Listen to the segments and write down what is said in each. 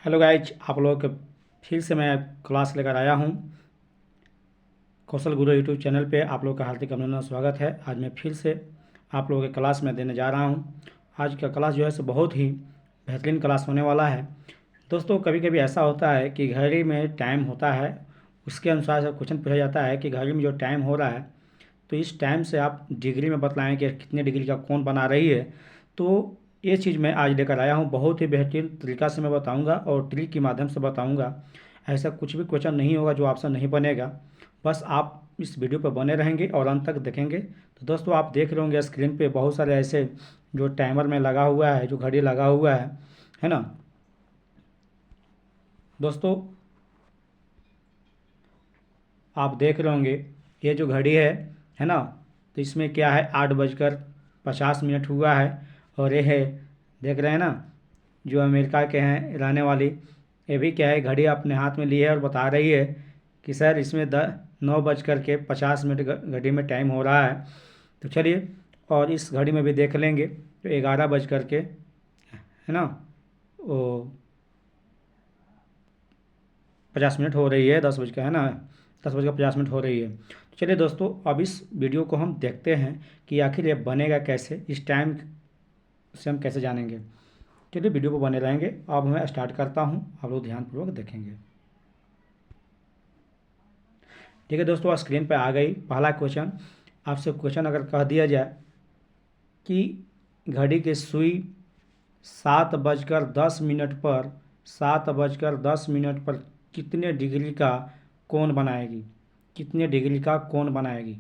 Hello guys, आप लोगों के फिर से मैं क्लास लेकर आया हूँ। कौशल गुरु यूट्यूब चैनल पे आप लोगों का हार्दिक अभिनंदन, स्वागत है। आज मैं फिर से आप लोगों के क्लास में देने जा रहा हूँ। आज का क्लास जो है सो बहुत ही बेहतरीन क्लास होने वाला है। दोस्तों, कभी कभी ऐसा होता है कि घड़ी में टाइम होता है, उसके अनुसार से क्वेश्चन पूछा जाता है कि घड़ी में जो टाइम हो रहा है तो इस टाइम से आप डिग्री में बतलाएं कि कितने डिग्री का कौन बना रही है। तो ये चीज़ मैं आज लेकर आया हूँ, बहुत ही बेहतरीन तरीक़ा से मैं बताऊँगा और ट्रिक के माध्यम से बताऊँगा। ऐसा कुछ भी क्वेश्चन नहीं होगा जो आपसे नहीं बनेगा। बस आप इस वीडियो पर बने रहेंगे और अंत तक देखेंगे। तो दोस्तों, आप देख रहे होंगे स्क्रीन पे बहुत सारे ऐसे जो टाइमर में लगा हुआ है, जो घड़ी लगा हुआ है ना दोस्तों। आप देख रहे होंगे ये जो घड़ी है ना। तो इसमें क्या है, 8:50 हुआ है। और ये है, देख रहे हैं ना, जो अमेरिका के हैं रहने वाली, ये भी क्या है, घड़ी अपने हाथ में ली है और बता रही है कि सर इसमें 9:50 घड़ी में टाइम हो रहा है। तो चलिए, और इस घड़ी में भी देख लेंगे तो 11 बज कर के, है ना, वो 50 हो रही है, 10 बज का है ना, 10:50 हो रही है। तो चलिए दोस्तों, अब इस वीडियो को हम देखते हैं कि आखिर ये बनेगा कैसे, इस टाइम से हम कैसे जानेंगे। चलिए वीडियो पर बने रहेंगे। अब मैं स्टार्ट करता हूँ, आप लोग ध्यानपूर्वक देखेंगे। ठीक है दोस्तों, स्क्रीन पर आ गई पहला क्वेश्चन। आपसे क्वेश्चन अगर कह दिया जाए कि घड़ी की सुई 7:10 पर कितने डिग्री का कोण बनाएगी, कितने डिग्री का कोण बनाएगी।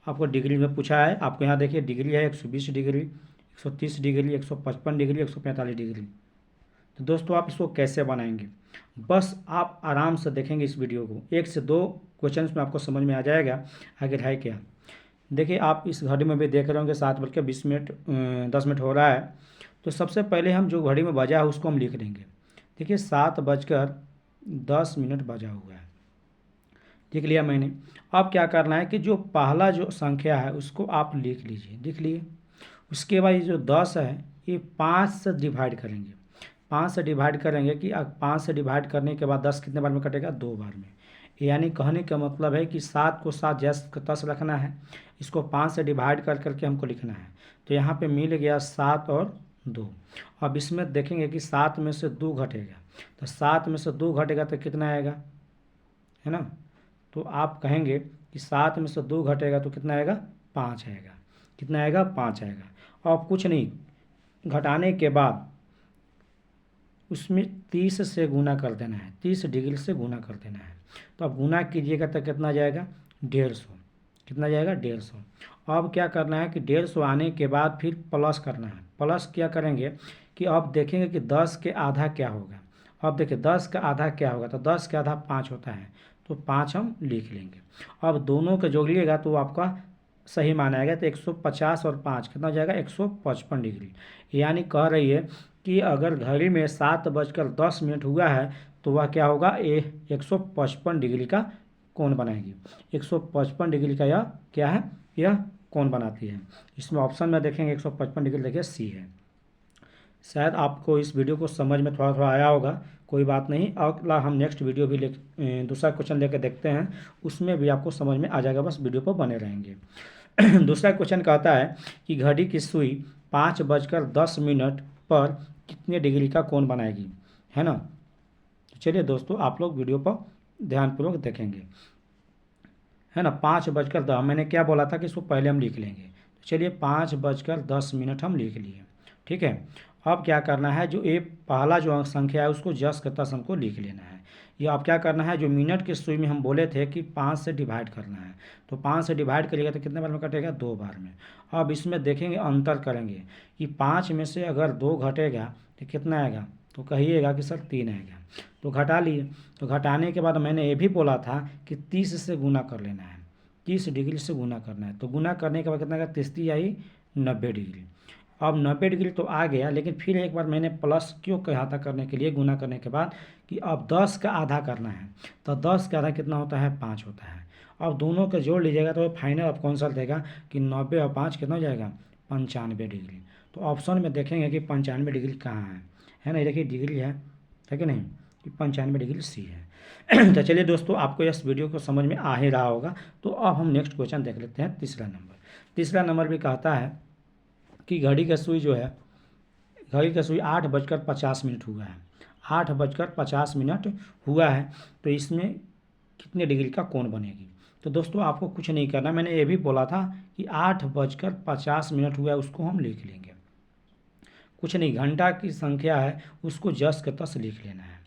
आपको डिग्री में पूछा है। आपको यहाँ देखिए डिग्री है 120 डिग्री, 130 डिग्री, 155 डिग्री, 145 डिग्री। तो दोस्तों, आप इसको कैसे बनाएंगे, बस आप आराम से देखेंगे इस वीडियो को। 1 से 2 क्वेश्चन में आपको समझ में आ जाएगा आखिर है क्या। देखिए, आप इस घड़ी में भी देख रहे होंगे 7:20, 10 मिनट हो रहा है। तो सबसे पहले हम जो घड़ी में बजा है उसको हम लिख लेंगे। देखिए, 7:10 बजा हुआ है, लिख लिया मैंने। अब क्या करना है कि जो पहला जो संख्या है उसको आप लिख लीजिए, लिख लिए। उसके बाद ये जो 10 है, ये 5 से डिवाइड करेंगे। 5 से डिवाइड करेंगे कि 5 से डिवाइड करने के बाद 10 कितने बार में कटेगा, 2 बार में। यानी कहने का मतलब है कि 7 को 7 जैसे का 10 रखना है, इसको 5 से डिवाइड कर करके हमको लिखना है। तो यहाँ पे मिल गया 7 और 2। अब इसमें देखेंगे कि 7 में से 2 घटेगा, तो 7 में से 2 घटेगा तो कितना आएगा, है ना। तो आप कहेंगे कि 7 में से 2 घटेगा तो कितना आएगा, 5 आएगा। कितना आएगा, 5 आएगा। और कुछ नहीं, घटाने के बाद उसमें 30 से गुना कर देना है, 30 डिग्री से गुना कर देना है। तो अब गुना कीजिएगा तो कितना जाएगा, 150। कितना जाएगा, 150। अब क्या करना है कि 150 आने के बाद फिर प्लस करना है। प्लस क्या करेंगे कि अब देखेंगे कि 10 के आधा क्या होगा। अब देखिए 10 का आधा क्या होगा, तो 10 का आधा 5 होता है, तो 5 हम लिख लेंगे। अब दोनों का जोड़िएगा तो आपका सही मान आएगा। तो 150 और 5 कितना हो जाएगा, 155 डिग्री। यानी कह रही है कि अगर घड़ी में 7:10 हुआ है तो वह क्या होगा, 155 डिग्री का कोण बनाएगी। 155 डिग्री का यह क्या है, यह कोण बनाती है। इसमें ऑप्शन में देखेंगे 155 डिग्री, देखिए सी है। शायद आपको इस वीडियो को समझ में थोड़ा थोड़ा आया होगा, कोई बात नहीं। अगला हम नेक्स्ट वीडियो भी दूसरा क्वेश्चन लेकर देखते हैं, उसमें भी आपको समझ में आ जाएगा, बस वीडियो पर बने रहेंगे। दूसरा क्वेश्चन कहता है कि घड़ी की सुई 5:10 पर कितने डिग्री का कोण बनाएगी, है ना। चलिए दोस्तों, आप लोग वीडियो पर ध्यानपूर्वक देखेंगे, है ना। 5:10, मैंने क्या बोला था कि इसको पहले हम लिख लेंगे। तो चलिए 5:10 हम लिख लिए, ठीक है। अब क्या करना है, जो ये पहला जो अंक संख्या है उसको जस का तस हमको लिख लेना है। ये अब क्या करना है, जो मिनट की सुई में हम बोले थे कि 5 से डिवाइड करना है, तो 5 से डिवाइड करिएगा तो कितने बार में कटेगा, 2 बार में। अब इसमें देखेंगे, अंतर करेंगे कि 5 में से अगर 2 घटेगा तो कितना आएगा, तो कहिएगा कि सर 3 आएगा। तो घटा लिए। तो घटाने के बाद मैंने ये भी बोला था कि 30 से गुना कर लेना है, 30 डिग्री से गुना करना है। तो गुना करने के बाद कितना आएगा, 30 आई 90 डिग्री। अब 90 डिग्री तो आ गया, लेकिन फिर एक बार मैंने प्लस क्यों कहा था करने के लिए, गुना करने के बाद, कि अब 10 का आधा करना है। तो 10 का आधा कितना होता है, 5 होता है। अब दोनों का जोड़ लीजिएगा तो फाइनल आपको आंसर देगा कि 90 और 5 कितना हो जाएगा, 95 डिग्री। तो ऑप्शन में देखेंगे कि 95 डिग्री कहाँ है ना। ये देखिए डिग्री है कि नहीं, कि 95 डिग्री सी है। तो चलिए दोस्तों, आपको इस वीडियो को समझ में आ ही रहा होगा। तो अब हम नेक्स्ट क्वेश्चन देख लेते हैं। तीसरा नंबर भी कहता है कि घड़ी का सुई जो है, घड़ी का सुई 8:50 हुआ है, 8:50 हुआ है। तो इसमें कितने डिग्री का कोण बनेगी? तो दोस्तों आपको कुछ नहीं करना, मैंने ये भी बोला था कि 8:50 हुआ है, उसको हम लिख लेंगे। कुछ नहीं, घंटा की संख्या है उसको जस के तस लिख लेना है,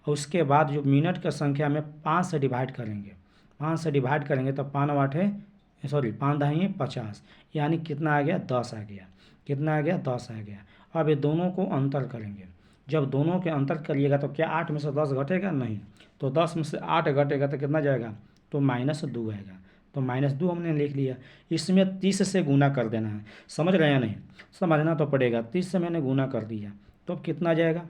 और उसके बाद जो मिनट का संख्या में 5 से डिवाइड करेंगे, 5 से डिवाइड करेंगे तो 5 दाहिए 50, यानी कितना आ गया? 10 आ गया। कितना आ गया? 10 आ गया। अब ये दोनों को अंतर करेंगे। जब दोनों के अंतर करिएगा तो क्या 8 में से 10 घटेगा? नहीं। तो 10 में से 8 घटेगा तो कितना जाएगा? तो -2 आएगा। तो -2 हमने लिख लिया। इसमें 30 से गुना कर देना है। समझ रहे हैं? नहीं समझना तो पड़ेगा। 30 से मैंने गुना कर दिया तो अब कितना जाएगा?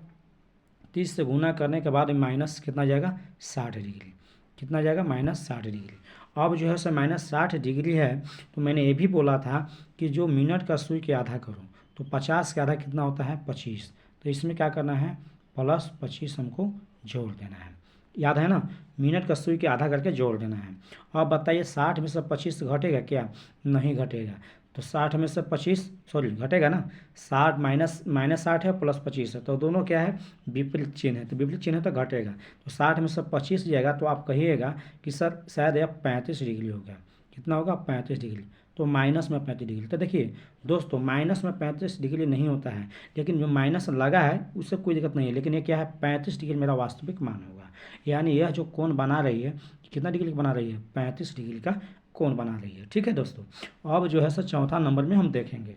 30 से गुना करने के बाद माइनस कितना जाएगा? 60 डिग्री। कितना जाएगा? -60 डिग्री। अब जो है सर -60 डिग्री है, तो मैंने ये भी बोला था कि जो मिनट का सुई के आधा करो, तो 50 के आधा कितना होता है? 25। तो इसमें क्या करना है? +25 हमको जोड़ देना है। याद है ना? मिनट का सुई के आधा करके जोड़ देना है। अब बताइए 60 में से 25 घटेगा क्या? नहीं घटेगा। तो 60 में से 25 सॉरी घटेगा ना, 60 -60 है +25 है, तो दोनों क्या है? विपरीत चिन्ह है, तो विपरीत चिन्ह है तो घटेगा। तो 60 में से 25 जाएगा तो आप कहिएगा कि सर शायद यह 35 डिग्री होगा। कितना होगा? 35 डिग्री। तो माइनस में 35 डिग्री। तो देखिए दोस्तों, माइनस में 35 डिग्री नहीं होता है, लेकिन जो माइनस लगा है उससे कोई दिक्कत नहीं है, लेकिन ये क्या है? 35 डिग्री मेरा वास्तविक मान होगा। यानी यह जो कोण बना रही है, कितना डिग्री बना रही है? 35 डिग्री का कोण बना रही है। ठीक है दोस्तों, अब जो है सर चौथा नंबर में हम देखेंगे।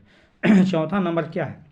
चौथा नंबर क्या है?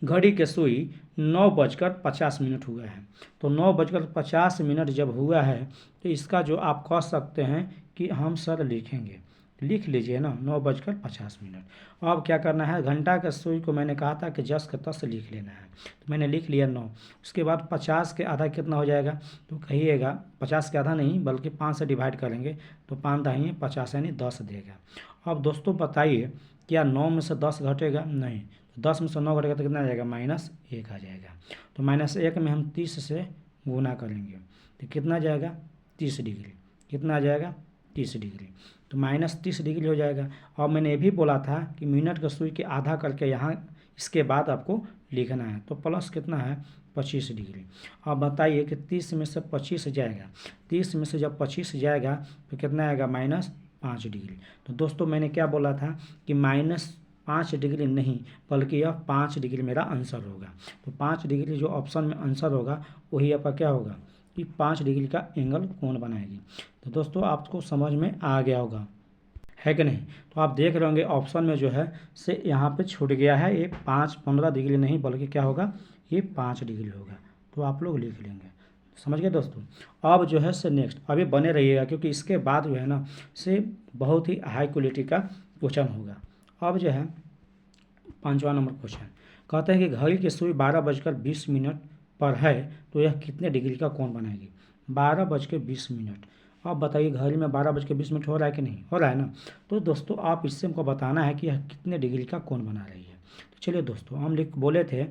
घड़ी के सुई 9:50 हुआ है। तो 9:50 जब हुआ है तो इसका जो आप कह सकते हैं कि हम सर लिखेंगे, लिख लीजिए ना 9:50। अब क्या करना है? घंटा के सुई को मैंने कहा था कि जस के तस लिख लेना है, तो मैंने लिख लिया 9। उसके बाद 50 के आधा कितना हो जाएगा? तो कहिएगा 50 के आधा नहीं बल्कि 5 से डिवाइड करेंगे तो 5 दाहिए 50 यानी 10 देगा। अब दोस्तों बताइए, क्या 9 में से 10 घटेगा? नहीं। तो 10 में से 9 घटेगा तो कितना आ जाएगा? -1 आ जाएगा। तो -1 में हम 30 से गुना करेंगे तो कितना जाएगा? 30 डिग्री। कितना आ जाएगा? 30 डिग्री। तो -30 डिग्री हो जाएगा। और मैंने ये भी बोला था कि मिनट का सुई के आधा करके यहाँ इसके बाद आपको लिखना है, तो प्लस कितना है? 25 डिग्री। अब बताइए कि 30 में से 25 जाएगा, 30 में से जब 25 जाएगा तो कितना आएगा? -5 डिग्री। तो दोस्तों मैंने क्या बोला था कि -5 डिग्री नहीं बल्कि यह 5 डिग्री मेरा आंसर होगा। तो 5 डिग्री जो ऑप्शन में आंसर होगा वही आपका क्या होगा? कि 5 डिग्री का एंगल कोण बनाएगी। तो दोस्तों आपको समझ में आ गया होगा, है कि नहीं? तो आप देख रहे होंगे ऑप्शन में जो है से यहाँ पे छूट गया है, ये 15 डिग्री नहीं बल्कि क्या होगा? ये 5 डिग्री होगा। तो आप लोग लिख लेंगे। समझ गए दोस्तों? अब जो है से नेक्स्ट अभी बने रहिएगा, क्योंकि इसके बाद जो है ना से बहुत ही हाई क्वालिटी का क्वेश्चन होगा। अब जो है 5वां नंबर क्वेश्चन कहते हैं कि घड़ी की सुई 12:20 पर है तो यह कितने डिग्री का कोण बनाएगी? 12:20। अब बताइए घड़ी में 12:20 हो रहा है कि नहीं हो रहा है ना? तो दोस्तों आप इससे हमको बताना है कि यह कितने डिग्री का कोण बना रही है। तो चलिए दोस्तों, हम लिख बोले थे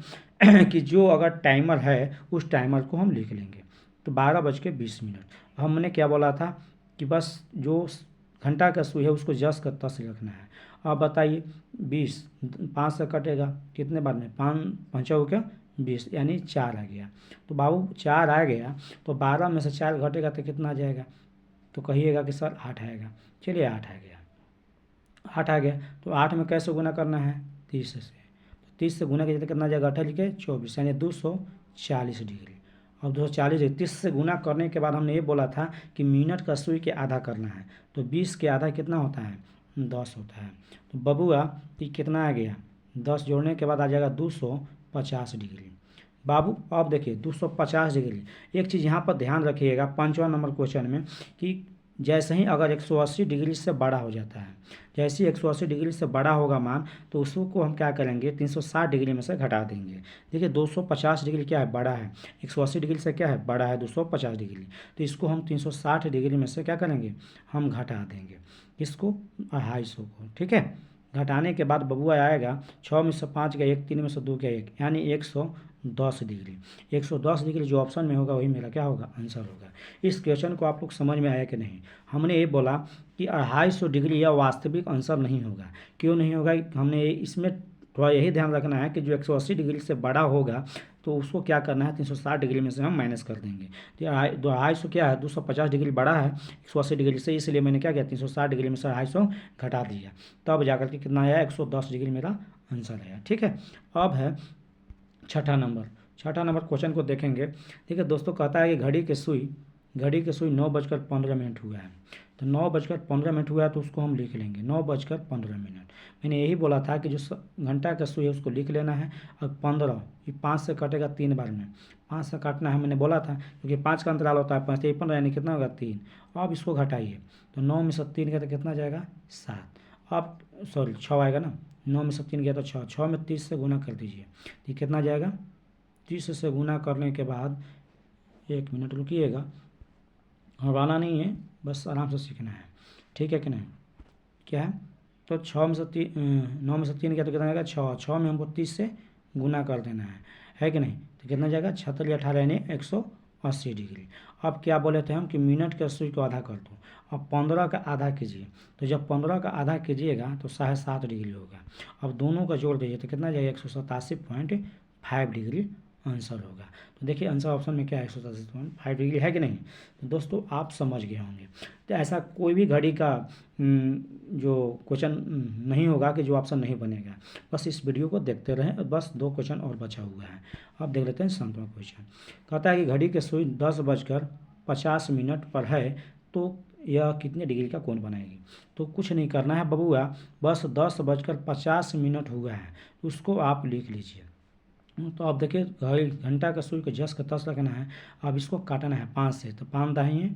कि जो अगर टाइमर है उस टाइमर को हम लिख लेंगे। तो 12:20 हमने क्या बोला था कि बस जो घंटा का सुई है उसको जस का तस रखना है। अब बताइए 20 5 से कटेगा कितने बार में? 5 5 हो क्या? 20 यानी 4 आ गया। तो बाबू 4 आ गया तो 12 में से 4 घटेगा तो कितना आ जाएगा? तो कहिएगा कि सर 8 आएगा। चलिए 8 आ गया, 8 आ गया। तो 8 में कैसे गुना करना है? 30 से। तो 30 से गुना कीजिए तो कितना जाएगा? 8 लिखे 24 यानी 240 डिग्री। अब 240 डिग्री 30 से गुना करने के बाद हमने ये बोला था कि मिनट का सुई के आधा करना है, तो 20 के आधा कितना होता है? 10 होता है। तो बबुआ ये कितना आ गया? 10 जोड़ने के बाद आ जाएगा 250 डिग्री। बाबू अब देखिए 250 डिग्री। एक चीज़ यहाँ पर ध्यान रखिएगा 5वां नंबर क्वेश्चन में कि जैसे ही अगर 180 डिग्री से बड़ा हो जाता है, जैसे ही 180 डिग्री से बड़ा होगा मान, तो उसको हम क्या करेंगे? 360 डिग्री में से घटा देंगे। देखिए 250 डिग्री क्या है? बड़ा है। 180 डिग्री से क्या है? बड़ा है 250 डिग्री। तो इसको हम 360 डिग्री में से क्या करेंगे? हम घटा देंगे। इसको 250 को। ठीक है, घटाने के बाद बबुआ आएगा 6 में से 5 गया 1, 3 में से 2 गया 1, यानी 110 डिग्री। 110 डिग्री जो ऑप्शन में होगा वही मेरा क्या होगा, आंसर होगा। इस क्वेश्चन को आप लोग समझ में आया कि नहीं? हमने ये बोला कि 250 डिग्री यह वास्तविक आंसर नहीं होगा। क्यों नहीं होगा? हमने इसमें थोड़ा यही ध्यान रखना है कि जो 180 डिग्री से बड़ा होगा तो उसको क्या करना है, 360 डिग्री में से हम माइनस कर देंगे। तो 250 क्या है, 250 डिग्री बड़ा है 180 डिग्री से, इसलिए मैंने क्या किया, 360 डिग्री में से 250 घटा दिया, तब जाकर के कितना आया, 110 डिग्री मेरा आंसर आया। ठीक है। अब है छठा नंबर क्वेश्चन को देखेंगे। देखिए दोस्तों, कहता है कि घड़ी की सुई 9:15 हुआ है। तो 9:15 हुआ है तो उसको हम लिख लेंगे 9:15। मैंने यही बोला था कि जो घंटा का सुई है उसको लिख लेना है। और 15 ये 5 से कटेगा 3 बार में, 5 से काटना है, मैंने बोला था, क्योंकि 5 का अंतराल होता है, 5 से 15 यानी कितना होगा, 3। अब इसको घटाइए तो 9 में से 3 गया तो कितना जाएगा, 7। अब सॉरी 6 आएगा ना, 9 में से 3 गया तो 6, 6 में 30 से गुना कर दीजिए तो ये कितना जाएगा, 30 से गुना करने के बाद, 1 मिनट रुकिएगा, हड़बड़ाना नहीं है, बस आराम से सीखना है। ठीक है कि नहीं? क्या है, तो 6 में से 9 में से 3 गया तो कितना जाएगा, 6, 6 में हमको 30 से गुना कर देना है कि नहीं? तो कितना जाएगा, 76 या 18 यानी 180 डिग्री। अब क्या बोले थे हम कि मिनट के सुई को आधा कर दो। अब 15 का आधा कीजिए, तो जब 15 का आधा कीजिएगा तो 7.5 डिग्री होगा। अब दोनों का जोड़ दीजिए तो कितना जाएगा, 187.5 डिग्री आंसर होगा। तो देखिए आंसर ऑप्शन में क्या है, 187.5 डिग्री है कि नहीं? तो दोस्तों आप समझ गए होंगे। तो ऐसा कोई भी घड़ी का जो क्वेश्चन नहीं होगा कि जो ऑप्शन नहीं बनेगा। बस इस वीडियो को देखते रहें। बस 2 क्वेश्चन और बचा हुआ है, अब देख लेते हैं 7वां क्वेश्चन। कहता है कि घड़ी की सुई 10:50 पर है तो यह कितने डिग्री का कोण बनाएगी? तो कुछ नहीं करना है बबुआ, बस 10:50 हुआ है, उसको आप लिख लीजिए। तो अब देखिए घंटा का सुई को जस का तस रखना है। अब इसको काटना है 5 से, तो 5 दाहिए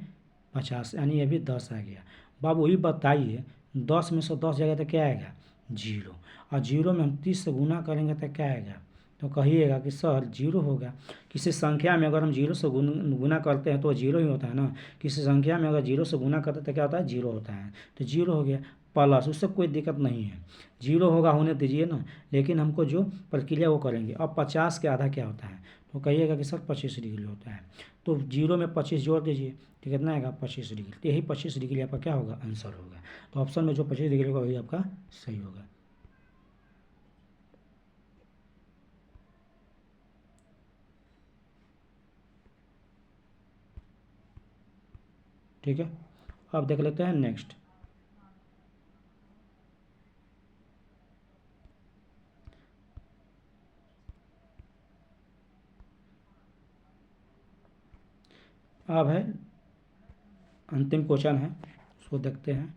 50 यानी ये भी 10 आ गया। बाबू ही बताइए 10 में से 10 जाएगा तो क्या आएगा, 0। और 0 में हम 30 से गुना करेंगे तो क्या आएगा? तो कहिएगा कि सर 0 होगा। किसी संख्या में अगर हम 0 से गुना करते हैं तो 0 ही होता है ना। किसी संख्या में अगर 0 से गुना करते हैं तो क्या होता है, 0 होता है। तो 0 हो गया, प्लस, उससे कोई दिक्कत नहीं है, 0 होगा, होने दीजिए ना। लेकिन हमको जो प्रक्रिया वो करेंगे। अब 50 के आधा क्या होता है? तो कहिएगा कि सर 25 डिग्री होता है। तो 0 में 25 जोड़ दीजिए तो कितना आएगा, 25 डिग्री। तो यही 25 डिग्री आपका क्या होगा, आंसर होगा। तो ऑप्शन में जो 25 डिग्री होगा वही आपका सही होगा। ठीक है। अब देख लेते हैं नेक्स्ट। अब है अंतिम क्वेश्चन है, उसको देखते हैं,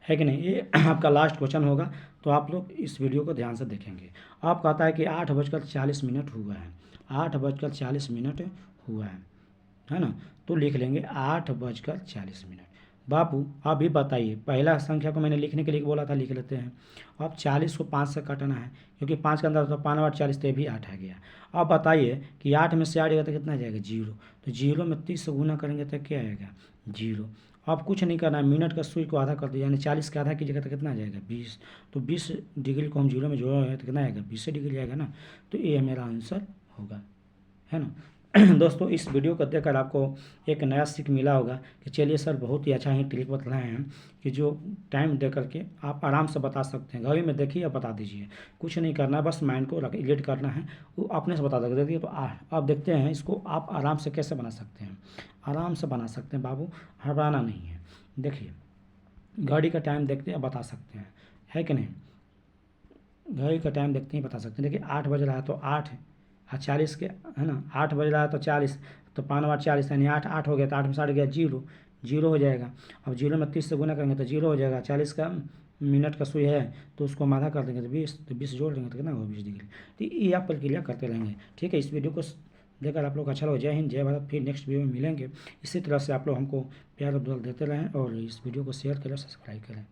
है कि नहीं? ये आपका लास्ट क्वेश्चन होगा, तो आप लोग इस वीडियो को ध्यान से देखेंगे। आप कहता है कि 8:40 हुआ है, 8:40 हुआ है ना? तो लिख लेंगे 8:40। बापू आप भी बताइए, पहला संख्या को मैंने लिखने के लिए बोला था, लिख लेते हैं। अब 40 को 5 से काटना है, क्योंकि 5 का अंदर तो 5 8 40, तो ये भी 8 आ गया। अब बताइए कि 8 में से 8 गया तो कितना जाएगा, 0। तो 0 में 30 से गुना करेंगे तो क्या आएगा, 0। अब कुछ नहीं करना है, मिनट का सुई को आधा कर दिया, यानी 40 का आधा कीजिएगा तो कितना आ जाएगा, 20। तो 20 डिग्री को हम 0 में जोड़ा है तो कितना आएगा, 20 डिग्री आएगा ना। तो ये मेरा आंसर होगा, है ना। दोस्तों इस वीडियो को देखकर आपको एक नया सीख मिला होगा कि चलिए सर बहुत ही अच्छा ही ट्रिक बतलाए हैं कि जो टाइम दे करके आप आराम से बता सकते हैं। घड़ी में देखिए या बता दीजिए, कुछ नहीं करना है, बस माइंड को रिलेट करना है, वो अपने से बता सकते हैं। तो आप देखते हैं इसको आप आराम से कैसे बना सकते हैं, आराम से बना सकते हैं बाबू, हड़बड़ाना नहीं है। देखिए घड़ी का टाइम देखते हैं बता सकते हैं, है कि नहीं? घड़ी का टाइम देखते ही बता सकते हैं। देखिए 8 बज रहा है तो 8:40 के, है ना, 8 बज रहा है तो 40, तो 5 8 40 यानी 8 8 हो गया, तो 8 में 60 गया, 0, 0 हो जाएगा। अब 0 में 30 से गुना करेंगे तो 0 हो जाएगा। 40 का मिनट का सुई है तो उसको हम आधा कर देंगे तो 20, तो 20 जोड़ देंगे तो कितना होगा, 20 डिग्री। तो ये आप प्रक्रिया करते रहेंगे। ठीक है, इस वीडियो को देखकर आप लोग अच्छा लगा। जय हिंद, जय भारत। फिर नेक्स्ट वीडियो में मिलेंगे। इसी तरह से आप लोग हमको प्यार और दुआ देते रहें और इस वीडियो को शेयर करें, सब्सक्राइब करें।